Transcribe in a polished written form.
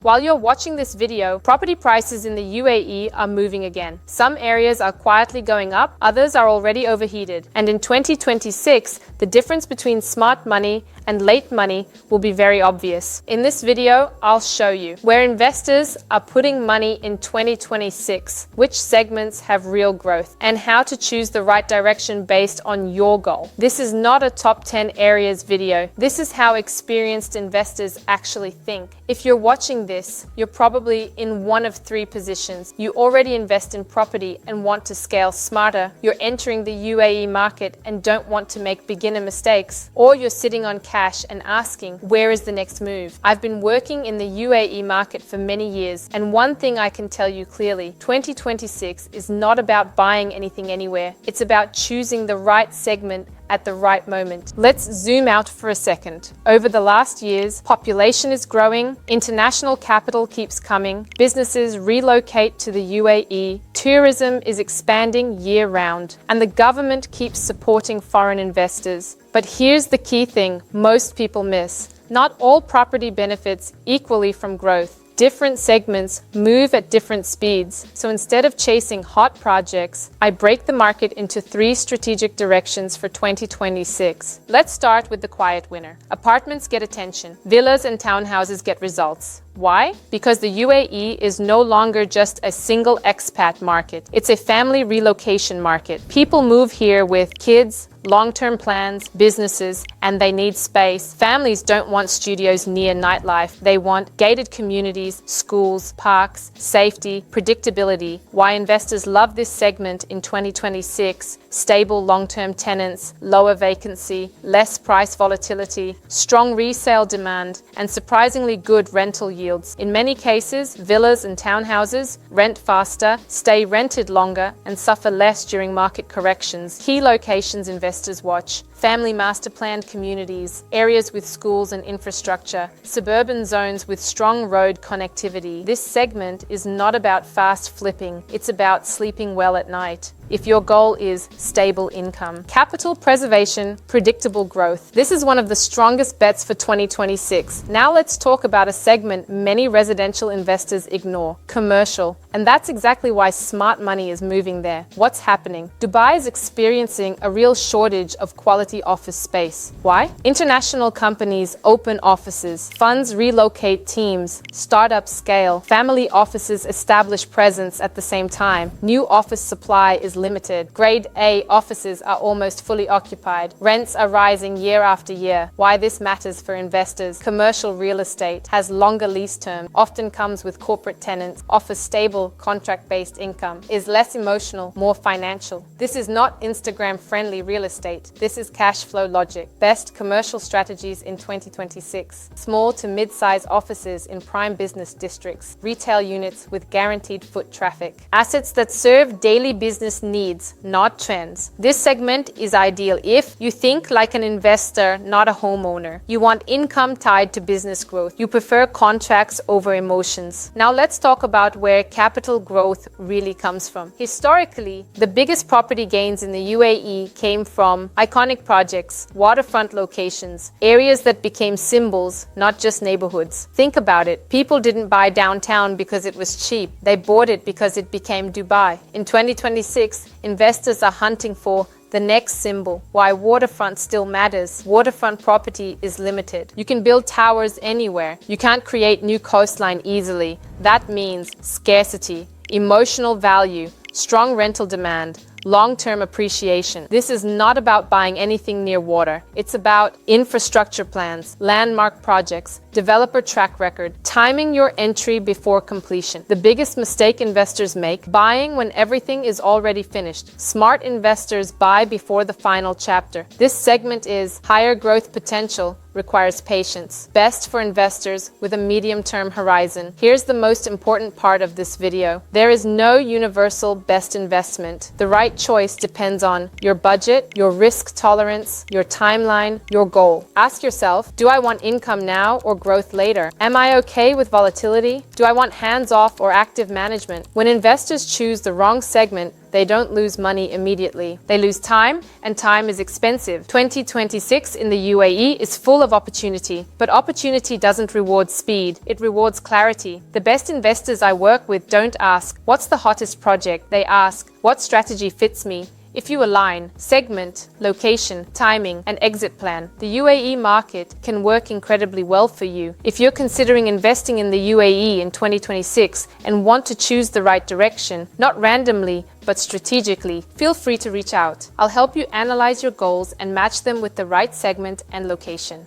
While you're watching this video, property prices in the UAE are moving again. Some areas are quietly going up, others are already overheated. And in 2026, the difference between smart money and late money will be very obvious. In this video, I'll show you where investors are putting money in 2026, which segments have real growth, and how to choose the right direction based on your goal. This is not a top 10 areas video. This is how experienced investors actually think. If you're watching this, you're probably in one of three positions. You already invest in property and want to scale smarter. You're entering the UAE market and don't want to make beginner mistakes. Or you're sitting on cash and asking, where is the next move? I've been working in the UAE market for many years, and one thing I can tell you clearly, 2026 is not about buying anything anywhere. It's about choosing the right segment at the right moment. Let's zoom out for a second. Over the last years, population is growing, international capital keeps coming, businesses relocate to the UAE, tourism is expanding year-round, and the government keeps supporting foreign investors. But here's the key thing most people miss. Not all property benefits equally from growth. Different segments move at different speeds. So instead of chasing hot projects, I break the market into three strategic directions for 2026. Let's start with the quiet winner. Apartments get attention. Villas and townhouses get results. Why? Because the UAE is no longer just a single expat market. It's a family relocation market. People move here with kids, long-term plans, businesses, and they need space. Families don't want studios near nightlife. They want gated communities, schools, parks, safety, predictability. Why investors love this segment in 2026: stable long-term tenants, lower vacancy, less price volatility, strong resale demand, and surprisingly good rental yields. In many cases, villas and townhouses rent faster, stay rented longer, and suffer less during market corrections. Key locations investors watch: family master planned communities, areas with schools and infrastructure, suburban zones with strong road connectivity. This segment is not about fast flipping, it's about sleeping well at night. If your goal is stable income, capital preservation, predictable growth, this is one of the strongest bets for 2026. Now let's talk about a segment many residential investors ignore: commercial. And that's exactly why smart money is moving there. What's happening? Dubai is experiencing a real shortage of quality office space. Why? International companies open offices, funds relocate teams, startups scale, family offices establish presence at the same time. New office supply is limited. Grade A offices are almost fully occupied. Rents are rising year after year. Why this matters for investors: commercial real estate has longer lease term, often comes with corporate tenants, offers stable contract-based income, is less emotional, more financial. This is not Instagram-friendly real estate. This is cash flow logic. Best commercial strategies in 2026: small to mid-size offices in prime business districts, retail units with guaranteed foot traffic, assets that serve daily business needs, not trends. This segment is ideal if you think like an investor, not a homeowner. You want income tied to business growth. You prefer contracts over emotions. Now let's talk about where capital growth really comes from. Historically, the biggest property gains in the UAE came from iconic projects, waterfront locations, areas that became symbols, not just neighborhoods. Think about it. People didn't buy downtown because it was cheap. They bought it because it became Dubai. In 2026, investors are hunting for the next symbol. Why waterfront still matters. Waterfront property is limited. You can build towers anywhere. You can't create new coastline easily. That means scarcity, emotional value, strong rental demand, long-term appreciation. This is not about buying anything near water. It's about infrastructure plans, landmark projects, developer track record, timing your entry before completion. The biggest mistake investors make: buying when everything is already finished. Smart investors buy before the final chapter. This segment is higher growth potential, requires patience. Best for investors with a medium-term horizon. Here's the most important part of this video. There is no universal best investment. The right choice depends on your budget, your risk tolerance, your timeline, your goal. Ask yourself, do I want income now or growth later? Am I okay with volatility? Do I want hands-off or active management? When investors choose the wrong segment, they don't lose money immediately. They lose time, and time is expensive. 2026 in the UAE is full of opportunity, but opportunity doesn't reward speed, it rewards clarity. The best investors I work with don't ask, what's the hottest project? They ask, what strategy fits me? If you align segment, location, timing, and exit plan, the UAE market can work incredibly well for you. If you're considering investing in the UAE in 2026 and want to choose the right direction, not randomly, but strategically, feel free to reach out. I'll help you analyze your goals and match them with the right segment and location.